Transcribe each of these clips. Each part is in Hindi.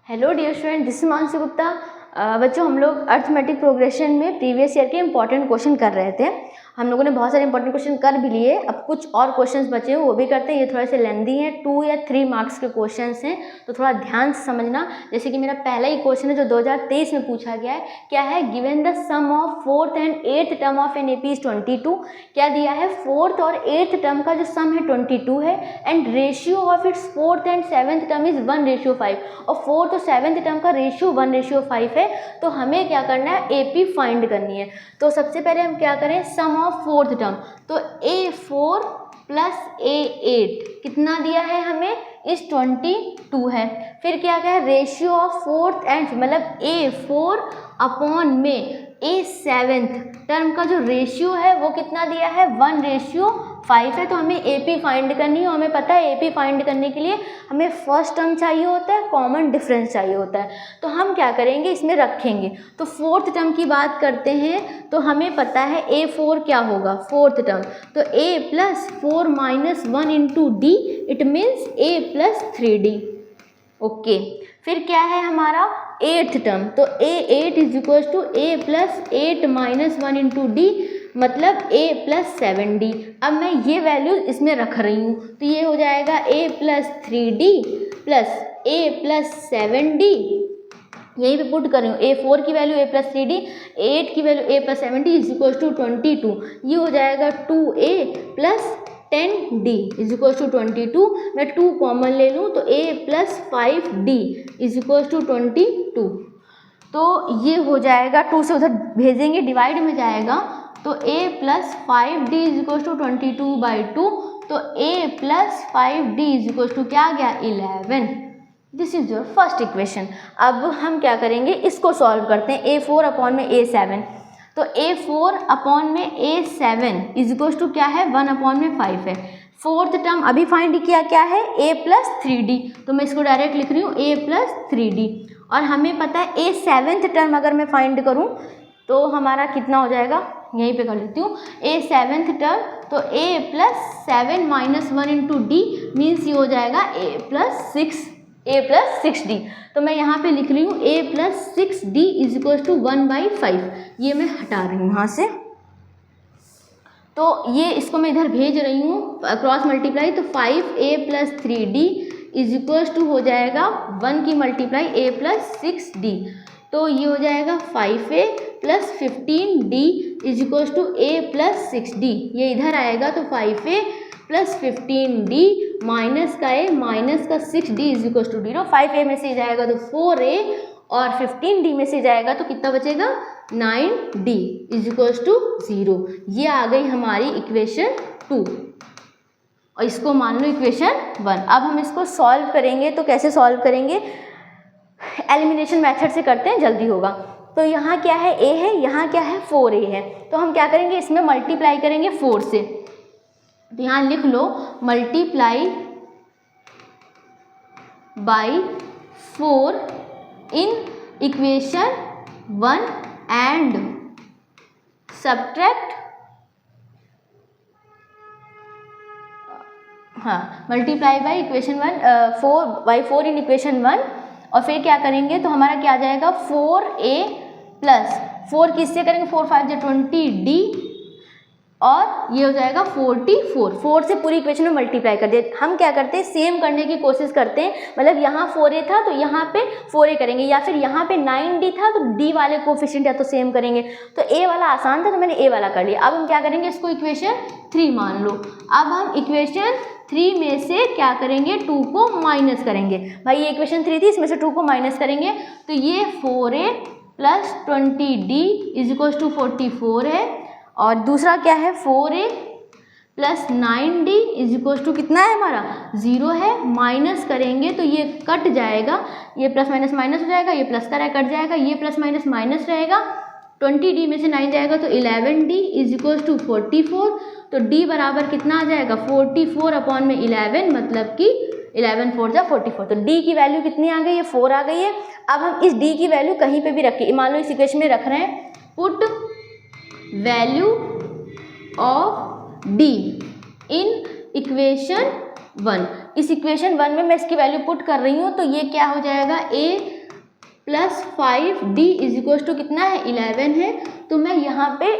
Hello dear student, this is Mansi Gupta. बच्चों, हम लोग अर्थमेटिक प्रोग्रेशन में प्रीवियस ईयर के इंपॉर्टेंट क्वेश्चन कर रहे थे। हम लोगों ने बहुत सारे इंपॉर्टेंट क्वेश्चन कर भी लिए, अब कुछ और क्वेश्चंस बचे हैं वो भी करते हैं। ये थोड़े से लेंदी हैं, 2 या 3 मार्क्स के क्वेश्चंस हैं, तो थोड़ा ध्यान से समझना। जैसे कि मेरा पहला ही क्वेश्चन है जो 2023 में पूछा गया है, क्या है? Given the sum of 4th and 8th term of an AP is 22। क्या दिया है? 4th और 8th टर्म का जो सम है 22 है, and ratio of its 4th and 7th term is 1:5, और 4th और 7th टर्म का रेशियो 1:5 है। तो हमें क्या करना है? एपी फाइंड करनी है। तो सबसे पहले हम क्या करें? सम ऑफ 4th टर्म, तो A4 प्लस A8 कितना दिया है हमें? इस 22 है। फिर क्या है? रेशियो ऑफ 4th एंड मतलब A4 अपॉन में A7th टर्म का जो रेशियो है वो कितना दिया है? 1:5 है। तो हमें AP फाइंड करनी है। हमें पता है AP फाइंड करने के लिए हमें फर्स्ट टर्म चाहिए होता है, कॉमन डिफरेंस चाहिए होता है। तो हम क्या करेंगे? इसमें रखेंगे। तो 4th टर्म की बात करते हैं, तो हमें पता है A4 क्या होगा? 4th टर्म, तो A plus 4 minus 1 into D, it means A plus 3D। Okay. फिर क्या है हमारा? 8th टर्म, तो A8 is equal to A plus 8 minus 1 into D, मतलब A प्लस 7D। अब मैं ये वैल्यू इसमें रख रही हूँ, तो ये हो जाएगा A plus 3D plus A plus 7D। यहीं पे पुट कर रही हूँ। A4 की वैल्यू A प्लस 3D, 8 की value A plus 7D is equal to 22। ये हो जाएगा 2A plus 10D is equal to 22। मैं 2 कॉमन ले लूँ तो A plus 5D is equal to 22। तो ये हो जाएगा, 2 से उधर भेजेंगे, डिवाइड में जाएगा, तो A plus 5D is equal to 22/2। तो A plus 5D is equal to क्या आ गया? 11। This is your first equation. अब हम क्या करेंगे? इसको सॉल्व करते हैं। A4 अपॉन में A7, तो A4 अपॉन में A7 इज इक्वल टू क्या है? 1 अपॉन में 5 है। 4th टर्म अभी फाइंड किया, क्या है? A प्लस 3D, तो मैं इसको डायरेक्ट लिख रही हूँ A प्लस 3D। और हमें पता है A7th टर्म अगर मैं फाइंड करूँ तो हमारा कितना हो जाएगा? यहीं पे कर लेती हूँ। A7th टर्म, तो A plus 7 minus 1 into D means ये हो जाएगा A प्लस 6D। तो मैं यहाँ पे लिख रही हूँ A plus 6D is equal to 1/5। ये मैं हटा रही हूँ यहाँ से, तो ये इसको मैं इधर भेज रही हूँ क्रॉस मल्टीप्लाई, तो 5A plus 3D is equal to हो जाएगा 1 की मल्टीप्लाई A प्लस 6D। तो ये हो जाएगा 5A plus 15D is equal to A plus 6D। ये इधर आएगा तो 5A प्लस 15D माइनस का A माइनस का 6D is equal to 0। 5A में से जाएगा तो 4A और 15D में से जाएगा तो कितना बचेगा? 9D is equal to 0। ये आ गई हमारी इक्वेशन 2, और इसको मान लो इक्वेशन 1। अब हम इसको सॉल्व करेंगे, तो कैसे सॉल्व करेंगे? एलिमिनेशन मेथड से करते हैं, जल्दी होगा। तो यहाँ क्या है? A है, यहाँ क्या है? 4A है। तो हम क्या करेंगे? इसमें मल्टीप्लाई करेंगे 4 से। तो यहाँ लिख लो multiply by 4 in equation 1 and subtract, multiply by equation 1 4 in equation 1, और फिर क्या करेंगे? तो हमारा क्या आ जाएगा? 4A प्लस 4 किससे करेंगे? 4 5 जो 20D, और ये हो जाएगा 44। 4 से पूरी इक्वेशन में मल्टीप्लाई कर दिया। हम क्या करते हैं? सेम करने की कोशिश करते हैं, मतलब यहाँ 4A था तो यहाँ पे 4A करेंगे, या फिर यहाँ पे 9D था तो D वाले कोफिशिएंट या तो सेम करेंगे। तो A वाला आसान था तो मैंने A वाला कर लिया। अब हम क्या करेंगे? इसको इक्वेशन 3 मान लो। अब हम इक्वेशन 3 में से क्या करेंगे? 2 को माइनस करेंगे। भाई ये इक्वेशन 3 थी, इसमें से 2 को माइनस करेंगे, तो ये 4A plus 20D is equal to 44 है। और दूसरा क्या है? 4A plus 9D is equal to कितना है हमारा? 0 है। माइनस करेंगे तो ये कट जाएगा, ये प्लस माइनस माइनस हो जाएगा, ये प्लस का कट जाएगा, ये प्लस माइनस माइनस रहेगा, 20D में से 9 जाएगा तो 11D इज इक्वल टू 44। तो D बराबर कितना आ जाएगा? 44 अपॉन में 11, मतलब कि 11 4 जा 44। तो D की वैल्यू कितनी आ गई है? 4 आ गई है। अब हम इस D की वैल्यू कहीं पे भी रखें, मान लो इस इक्वेशन में रख रहे हैं, put value of D in equation 1। इस इक्वेशन 1 में मैं इसकी वैल्यू पुट कर रही हूँ, तो ये क्या हो जाएगा? A plus 5d is equal to कितना है 11 है। तो मैं यहाँ पे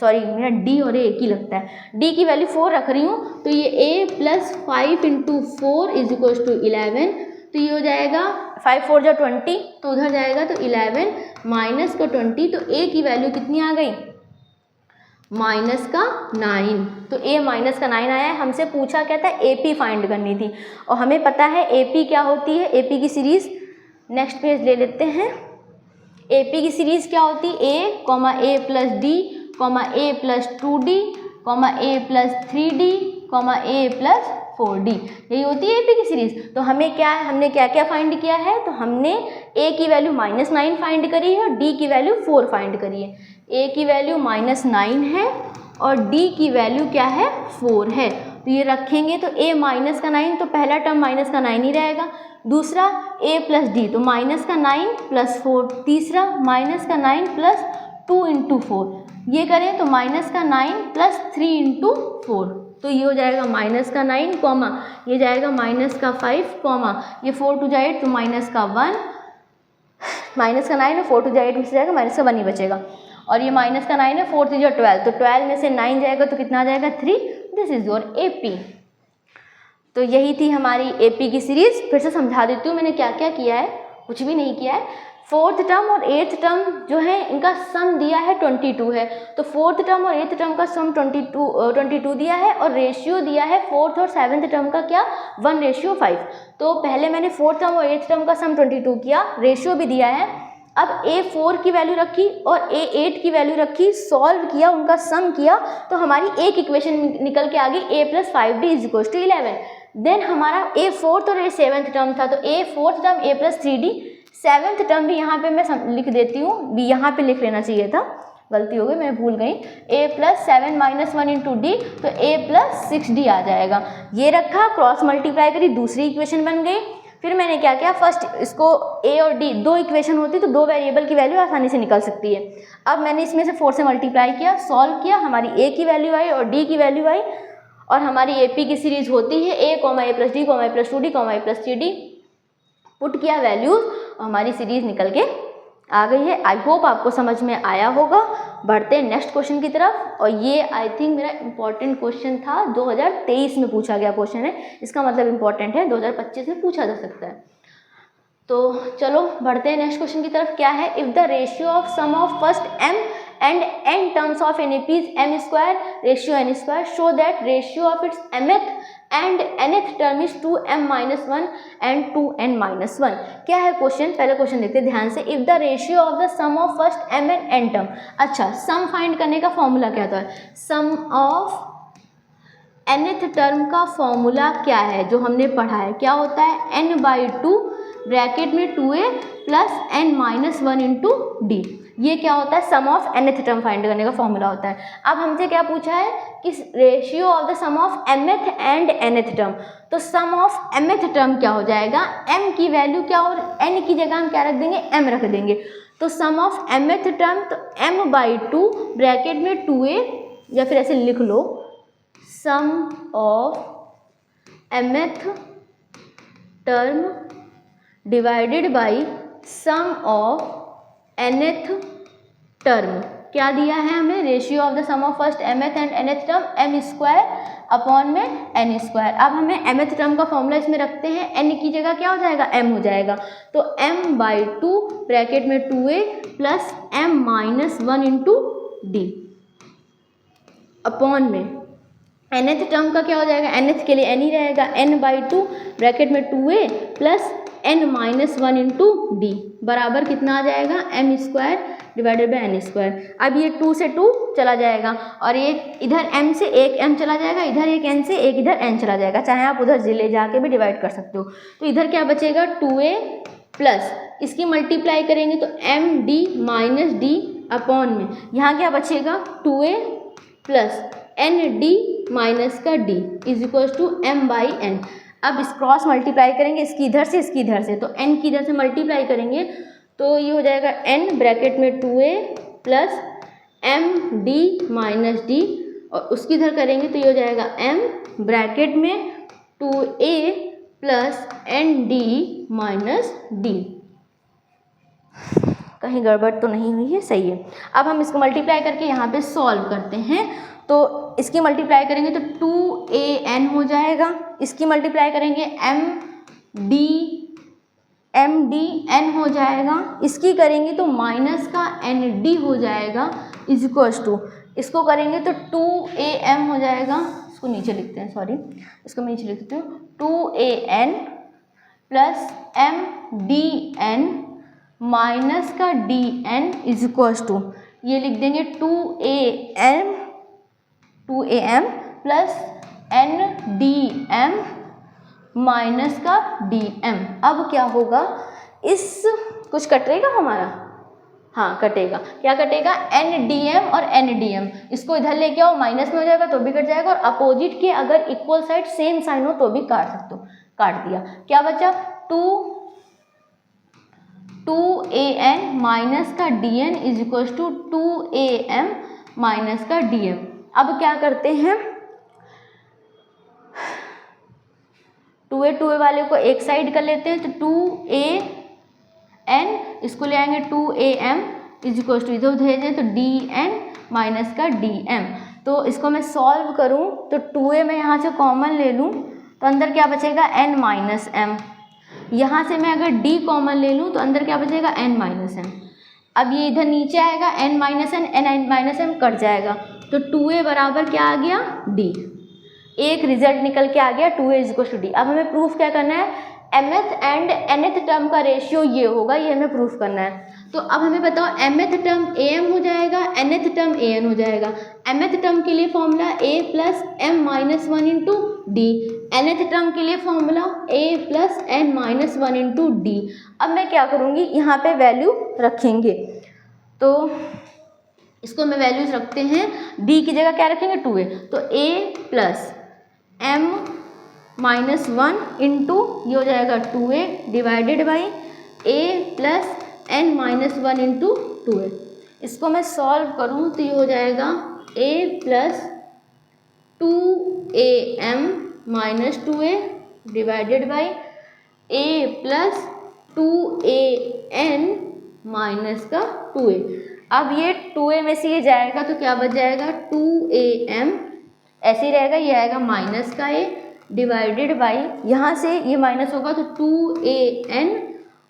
मेरा d और a एक ही लगता है, d की वैल्यू 4 रख रही हूँ, तो ये a plus 5 into 4 is equal to 11। तो ये हो जाएगा 5 4 जो 20, तो उधर जाएगा तो 11 माइनस का 20, तो a की वैल्यू कितनी आ गई माइनस का 9। तो a माइनस का 9 आया है। हमसे पूछा क्या था AP फाइंड करनी थी, और हमें पता है AP क्या होती है, AP की सीरीज़ नेक्स्ट पेज ले लेते हैं। AP की सीरीज़ क्या होती है a plus d, a plus 2d, a plus 3d, a plus 4d, यही होती है AP की सीरीज़। तो हमें क्या है, हमने क्या क्या फाइंड किया है, तो हमने a की वैल्यू -9 फाइंड करी है और d की वैल्यू 4 फाइंड करी है। a की वैल्यू -9 है और d की वैल्यू क्या है 4 है। तो ये रखेंगे तो a माइनस का 9, तो पहला टर्म माइनस का 9 ही रहेगा। दूसरा a प्लस डी, तो माइनस का 9 प्लस 4। तीसरा माइनस का 9 प्लस 2 इंटू 4। ये करें तो माइनस का 9 प्लस 3 इंटू 4। तो ये हो जाएगा माइनस का 9 कॉमा, ये जाएगा माइनस का 5 कॉमा, ये 4 टू जाए 8 तो माइनस का 1, माइनस का 9 है 4 टू जाए 8 में से जाएगा माइनस का 1 ही बचेगा। और ये माइनस का 9 है 4 3 जो 12, तो 12 में से 9 जाएगा तो कितना आ जाएगा 3। This is your AP। तो यही थी हमारी AP की सीरीज़। फिर से समझा देती हूँ मैंने क्या क्या किया है, कुछ भी नहीं किया है। 4th टर्म और 8th टर्म जो है इनका सम दिया है 22 है, तो 4th टर्म और 8th टर्म का सम 22 दिया है और रेशियो दिया है 4th और 7th टर्म का क्या 1:5। तो पहले मैंने 4th टर्म और 8th टर्म का सम 22 किया, रेशियो भी दिया है। अब A4 की वैल्यू रखी और A8 की वैल्यू रखी, सॉल्व किया, उनका सम किया, तो हमारी एक इक्वेशन निकल के आ गई a plus 5d is equal to 11। Then हमारा A4 और A7 टर्म था, तो A4 term a plus 3d, 7th term भी यहाँ पे मैं लिख देती हूँ, भी यहाँ पे लिख लेना चाहिए था, गलती हो गई मैं भूल गई। a plus 7 minus 1 into d, तो a प्लस 6d आ जाएगा। ये रखा, क्रॉस मल्टीप्लाई करी, दूसरी इक्वेशन बन गई। फिर मैंने क्या किया, फर्स्ट इसको a और d दो इक्वेशन होती तो दो वेरिएबल की वैल्यू आसानी से निकल सकती है। अब मैंने इसमें से 4 से मल्टीप्लाई किया, सॉल्व किया, हमारी a की वैल्यू आई और d की वैल्यू आई। और हमारी AP की सीरीज होती है a plus d, a plus 2d, a plus 3d। Put किया वैल्यूज, हमारी सीरीज निकल के आ गई है। आई होप आपको समझ में आया होगा। बढ़ते हैं नेक्स्ट क्वेश्चन की तरफ, और ये आई थिंक मेरा इंपॉर्टेंट क्वेश्चन था, 2023 में पूछा गया क्वेश्चन है, इसका मतलब इंपॉर्टेंट है, 2025 में पूछा जा सकता है। तो चलो बढ़ते हैं नेक्स्ट क्वेश्चन की तरफ। क्या है, if the ratio of sum of first m and n terms of NAP is m square ratio n square, show that ratio of its mth and nth term is 2m minus 1 and 2n minus 1। क्या है क्वेश्चन, पहले क्वेश्चन देखते हैं ध्यान से। If the ratio of the sum of first m and n term, अच्छा सम फाइंड करने का फॉर्मूला क्या था, सम ऑफ nth टर्म का फॉर्मूला क्या है जो हमने पढ़ा है, क्या होता है n/2 ब्रैकेट में 2a plus n minus 1 into D. ये क्या होता है, सम ऑफ nth टर्म फाइंड करने का फॉर्मूला होता है। अब हमसे क्या पूछा है कि ratio of the sum of mth and nth term, तो सम ऑफ mth टर्म क्या हो जाएगा, m की वैल्यू क्या और n की जगह हम क्या रख देंगे, m रख देंगे। तो सम ऑफ mth टर्म, तो m/2 ब्रैकेट में 2a, या फिर ऐसे लिख लो, sum of mth term divided by sum of nth term. क्या दिया है हमें, ratio of the sum of first mth and nth term m square upon में n स्क्वायर। अब हमें mth टर्म का फॉर्मूला इसमें रखते हैं, n की जगह क्या हो जाएगा, m हो जाएगा। तो m/2 ब्रैकेट में 2a plus m minus 1 into D upon में nth टर्म का क्या हो जाएगा, nth के लिए n ही रहेगा, n/2 ब्रैकेट में 2a plus n minus 1 into D बराबर कितना आ जाएगा, m square divided by n square. अब ये 2 से 2 चला जाएगा और ये इधर m से एक m चला जाएगा, इधर एक n से एक इधर n चला जाएगा, चाहे आप उधर ले जाके भी डिवाइड कर सकते हो। तो इधर क्या बचेगा, 2a प्लस इसकी मल्टीप्लाई करेंगे तो m d minus d upon में यहाँ क्या बचेगा, 2a plus n d minus का d is equal to m/n। अब इस क्रॉस मल्टीप्लाई करेंगे, इसकी इधर से इसकी इधर से, तो n की इधर से मल्टीप्लाई करेंगे तो ये हो जाएगा n ब्रैकेट में 2a plus m d minus d, और उसकी इधर करेंगे तो ये हो जाएगा m ब्रैकेट में 2a plus n d minus d। कहीं गड़बड़ तो नहीं हुई है, सही है। अब हम इसको मल्टीप्लाई करके यहाँ पे सॉल्व करते हैं। तो इसकी मल्टीप्लाई करेंगे तो 2an हो जाएगा, इसकी मल्टीप्लाई करेंगे mdn हो जाएगा, इसकी करेंगे तो माइनस का nd हो जाएगा इज इक्वल्स टू, इसको करेंगे तो 2am हो जाएगा, इसको नीचे लिखते हैं, सॉरी इसको मैं नीचे लिख देती हूँ, 2an प्लस mdn माइनस का dn इज इक्वल्स टू, ये लिख देंगे 2am प्लस ndm माइनस का dm। अब क्या होगा, इस कुछ कटेगा हमारा, हाँ कटेगा, क्या कटेगा, ndm और ndm, इसको इधर लेके आओ माइनस में हो जाएगा तो भी कट जाएगा, और अपोजिट के अगर इक्वल साइड सेम साइन हो तो भी काट सकते हो, काट दिया, क्या बचा 2an माइनस का dn is equals to 2am minus का dm। अब क्या करते हैं, 2a वाले को एक साइड कर लेते हैं, तो 2an इसको ले आएंगे 2am इज इक्वल्स टू, इधर भेजें तो dn माइनस का dm। तो इसको मैं सॉल्व करूं तो 2a मैं यहाँ से कॉमन ले लूँ तो अंदर क्या बचेगा n माइनस m, यहाँ से मैं अगर d कॉमन ले लूँ तो अंदर क्या बचेगा n माइनस m। अब ये इधर नीचे आएगा n minus n minus m cut जाएगा, तो 2a बराबर क्या आ गया d, एक रिजल्ट निकल के आ गया 2a is equal to d। अब हमें प्रूफ क्या करना है, mth एंड nth टर्म का रेशियो ये होगा, ये हमें प्रूफ करना है। तो अब हमें बताओ mth टर्म am हो जाएगा, nth टर्म an हो जाएगा। mth टर्म के लिए formula a plus m minus 1 into D, nth term के लिए formula a plus n minus 1 into D. अब मैं क्या करूँगी, यहाँ पे वैल्यू रखेंगे, तो इसको मैं वैल्यूज रखते हैं, d की जगह क्या रखेंगे 2a, तो a plus m minus 1 into ये हो जाएगा 2a divided by a plus n minus 1 into 2a। इसको मैं सॉल्व करूँ तो ये हो जाएगा a plus 2am minus 2a divided by a plus 2an minus का 2a। अब ये 2a में से ये जाएगा तो क्या बच जाएगा 2am, ऐसे ही रहेगा, ये आएगा माइनस का a डिवाइडेड बाई, यहाँ से ये माइनस होगा तो 2an,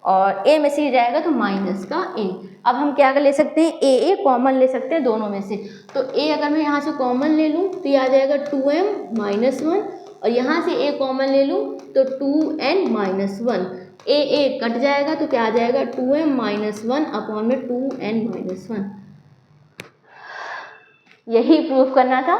और a में से ये जाएगा तो माइनस का a। अब हम क्या कर ले सकते हैं, a कॉमन ले सकते हैं दोनों में से, तो a अगर मैं यहाँ से कॉमन ले लूँ तो ये आ जाएगा 2m माइनस 1, और यहाँ से a कॉमन ले लूँ तो 2n माइनस 1, a कट जाएगा तो क्या आ जाएगा 2m माइनस 1 अपॉन में 2n माइनस 1। यही प्रूफ करना था,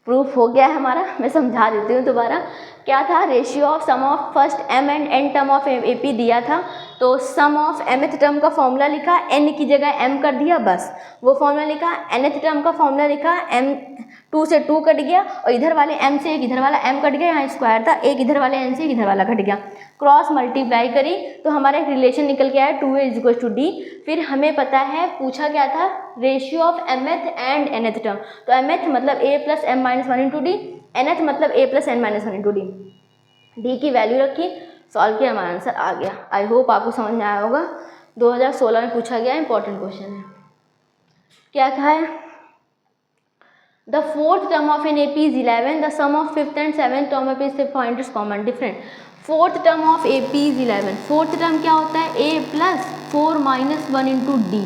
प्रूफ हो गया है हमारा। मैं समझा देती हूँ दोबारा, क्या था, ratio of sum of first m and n term of AP दिया था, तो सम ऑफ mth टर्म का फॉर्मूला लिखा, n की जगह m कर दिया, बस वो फॉर्मूला लिखा, nth टर्म का फॉर्मूला लिखा, m 2 से 2 कट गया, और इधर वाले m से एक इधर वाला m कट गया, यहाँ स्क्वायर था, एक इधर वाले n से एक इधर वाला कट गया, क्रॉस मल्टीप्लाई करी तो हमारा एक रिलेशन निकल के आया 2a is equal to d। फिर हमें पता है, पूछा क्या था, ratio of mth and nth term, तो mth मतलब a plus m minus 1 into D, nth मतलब a plus n minus 1 into D, D की वैल्यू रखी, सॉल्व किया, हमारा आंसर आ गया। आई होप आपको समझ में आया होगा। 2016 में पूछा गया इंपॉर्टेंट क्वेश्चन है। क्या था है, the fourth term of an AP is 11, the sum of fifth and seventh term of is point is common different. Fourth term of AP is 11, fourth term क्या होता है, a plus 4 minus 1 into d,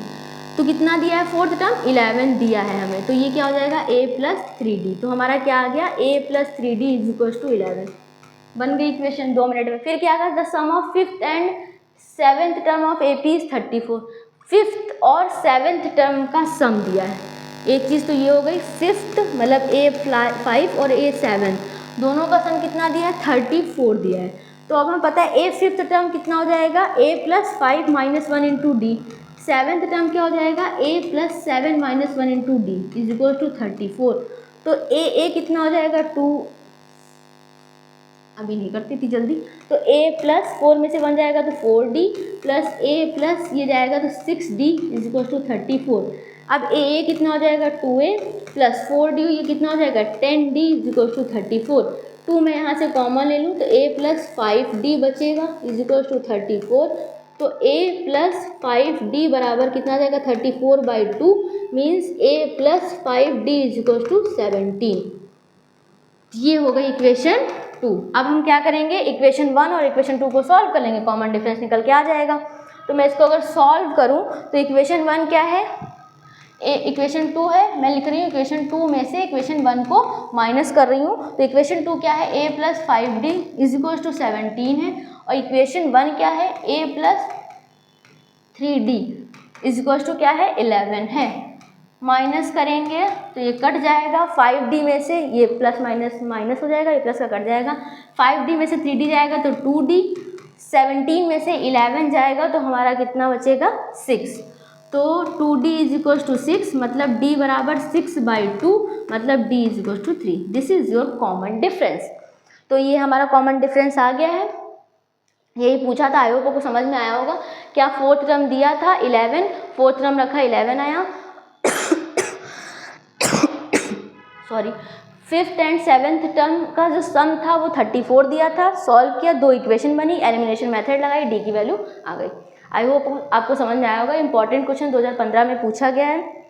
तो कितना दिया है फोर्थ टर्म 11 दिया है हमें, तो ये क्या हो जाएगा a प्लस 3d, तो हमारा क्या आ गया a plus 3d is equal to 11, बन गई इक्वेशन 2 मिनट में। फिर क्या था, the sum of fifth and seventh term of AP is 34, fifth और सेवेंथ टर्म का सम दिया है, एक चीज़ तो ये हो गई, फिफ्थ मतलब a5 और a7 दोनों का सम कितना दिया है 34 दिया है। तो अब हमें पता है a फिफ्थ टर्म कितना हो जाएगा a plus 5 minus 1 into d, seventh term क्या हो जाएगा a plus 7 minus 1 into d is equal to 34। तो a कितना हो जाएगा 2, अभी नहीं करती थी जल्दी, तो a प्लस 4 में से 1 जाएगा तो 4d प्लस a प्लस ये जाएगा तो 6d इज इक्वल टू 34। अब a कितना हो जाएगा 2a प्लस 4d, ये कितना हो जाएगा 10d इज इक्वल टू 34। 2 मैं यहाँ से कॉमन ले लूँ तो a प्लस 5d बचेगा इज इक्वल टू 34। तो a प्लस 5d बराबर कितना आ जाएगा 34/2 means a plus 5d is equal to 17। ये हो गई इक्वेशन 2। अब हम क्या करेंगे, इक्वेशन 1 और इक्वेशन 2 को सॉल्व कर लेंगे, कॉमन डिफरेंस निकल के आ जाएगा। तो मैं इसको अगर सॉल्व करूं तो इक्वेशन 1 क्या है, इक्वेशन 2 है, मैं लिख रही हूँ इक्वेशन 2 में से इक्वेशन 1 को माइनस कर रही हूँ। तो इक्वेशन 2 क्या है, a plus 5d is equal to 17 है, और इक्वेशन 1 क्या है, a plus 3d is equal to क्या है 11 है। माइनस करेंगे तो ये कट जाएगा, 5d में से ये प्लस माइनस माइनस हो जाएगा, ये प्लस का कट जाएगा, 5d में से 3d जाएगा तो 2d, 17 में से 11 जाएगा तो हमारा कितना बचेगा 6। तो 2d इज इक्वल टू 6 मतलब d बराबर 6/2 मतलब d is equal to 3। This is your common difference. तो ये हमारा कॉमन डिफरेंस आ गया है, यही पूछा था, आई होप आपको समझ में आया होगा। क्या फोर्थ टर्म दिया था 11, फोर्थ टर्म रखा 11 आया sorry, fifth and seventh term का जो सम था वो 34 दिया था, सॉल्व किया, 2 इक्वेशन बनी, एलिमिनेशन मेथड लगाई, डी की वैल्यू आ गई। आई होप आपको समझ में आया होगा। इंपॉर्टेंट क्वेश्चन 2015 में पूछा गया है।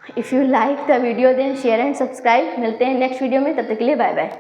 If you like the video then share and subscribe. मिलते हैं नेक्स्ट वीडियो में, तब तक के लिए बाय बाय।